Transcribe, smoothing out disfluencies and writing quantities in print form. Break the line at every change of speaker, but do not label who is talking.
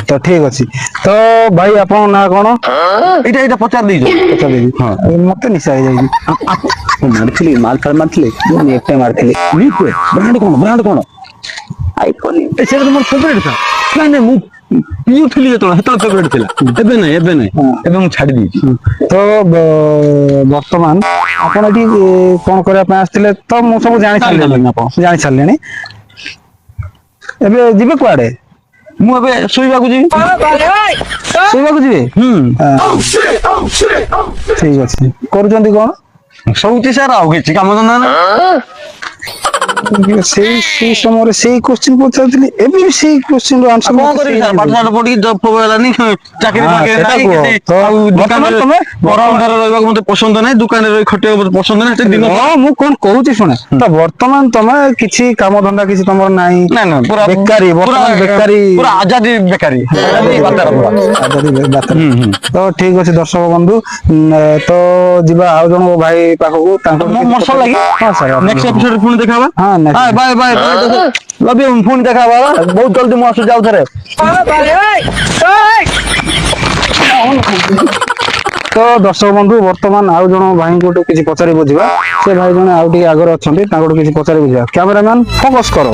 ତ ଠିକ ଅଛି। ତ ଭାଇ ଆପଣଙ୍କ ନାଁ କଣ?
ଏଇଟା ପଚାରି ଦେଇଛ।
ପଚାରିଦେବି।
ହଁ
ମତେ ନିଶା ହେଇଯାଇଛି।
ମାରିଥିଲି ମାଲ ଫାଲ ମାରିଥିଲି
ଏତେ ମାରିଥିଲି।
ବ୍ରାଣ୍ଡ କଣ
ଆଇଫୋନ।
ସେଇଟା ତ ମୋର ଫେଭରେଟ था। ନାଇଁ ନାଇଁ ମୁଁ ପିଉଥିଲି ସେତେବେଳେ ଫେଭରେଟ ଥିଲା। ଏବେ ନାଇଁ ଏବେ ମୁଁ ଛାଡି ଦେଇଛି।
ତ ବର୍ତ୍ତମାନ ଆପଣ ଏଠି କଣ କରିବା ପାଇଁ ଆସିଥିଲେ ତ ମୁଁ ସବୁ ଜାଣି ସାରିଲିଣି।
ଜାଣିସାରିଲେଣି ଆପଣ।
ଜାଣି ସାରିଲେଣି। ଏବେ ଯିବେ କୁଆଡେ?
ମୁଁ ଏବେ ଶୋଇବାକୁ ଯିବି।
ଶୋଇବାକୁ ଯିବେ?
ହୁଁ
ଠିକ ଅଛି। କରୁଛନ୍ତି କଣ?
ଶୋଉଛି ସାର୍ ଆଉ କିଛି କାମ ଧନ୍ଦା ନାହିଁ।
ସେଇ ସମୟରେ ସେଇ କୋଶ୍ଚିନ୍ ପଚାରୁଥିଲି ଏବେ ବି ସେଇ କୋଶ୍ଚିନ୍ ର
ଆଉ
ଆନ୍ସର
କଣ
ମତେ
କରିବି
ସେଇ
ସାର୍ ପାଠ
ଦଉଛି।
ସାଠ ପଢିକି ଜବ୍ ଫବ୍ ହେଲାନି ଚାକିରି
ହଁ
ବାକିରି
ସେଟା
ନାହିଁ
କୁହ
କିଛି
ତ
ଆଉ
ବର୍ତ୍ତମାନ
ଦୋକାନରେ
ତମେ
ଘର ଅନ୍ଧାର ରହିବାକୁ ମତେ ପସନ୍ଦ ନାହିଁ ଦୋକାନରେ ରହି ଖଟିବାକୁ ମତେ ପସନ୍ଦ ନାହିଁ। ଦିନ
ହଁ ମୁଁ କଣ କହୁଛି ଶୁଣେ ତ ବର୍ତ୍ତମାନ ତମେ କିଛି କାମ ଧନ୍ଦା କିଛି ତମର ନାହିଁ
ନାଇଁ ନାଇଁ ପୁରା
ବେକାରୀ
ପୁରା
ବର୍ତ୍ତମାନ ବେକାରୀ
ପୁରା ଆଜାଦି ବେକାରୀ ଆଜାଦି ବାତାର ପୁରା।
ତ ଠିକ ଅଛି ଦର୍ଶକ ବନ୍ଧୁ ତ ଯିବା ଆଉ ଜଣଙ୍କ ଭାଇ ପାଖକୁ ତାଙ୍କଠୁ କିଛି
ମୋର ସରିଲା
ପଚାରିବା।
କି?
ହଁ ସାର୍
ନେକ୍ସଟ ଏପିସୋଡରେ ପୁଣି ଦେଖା ହବା।
ହଁ next।
Bye bye love you ପୁଣି ଦେଖା ହବା ବହୁତ ଜଲ୍ଦି ମୁଁ ଆସୁଛି ଆଉ ଥରେ।
ତ ଦର୍ଶକ ବନ୍ଧୁ ବର୍ତ୍ତମାନ ଆଉ ଜଣ ଭାଇଙ୍କଠୁ କିଛି ପଚାରି ବୁଝିବା। ସେ ଭାଇ ଜଣେ ଆଉ ଟିକେ ଆଗରେ ଅଛନ୍ତି ତାଙ୍କଠୁ କିଛି ପଚାରି ବୁଝିବା। କ୍ୟାମେରାମ୍ୟାନ ଫୋକସ କର।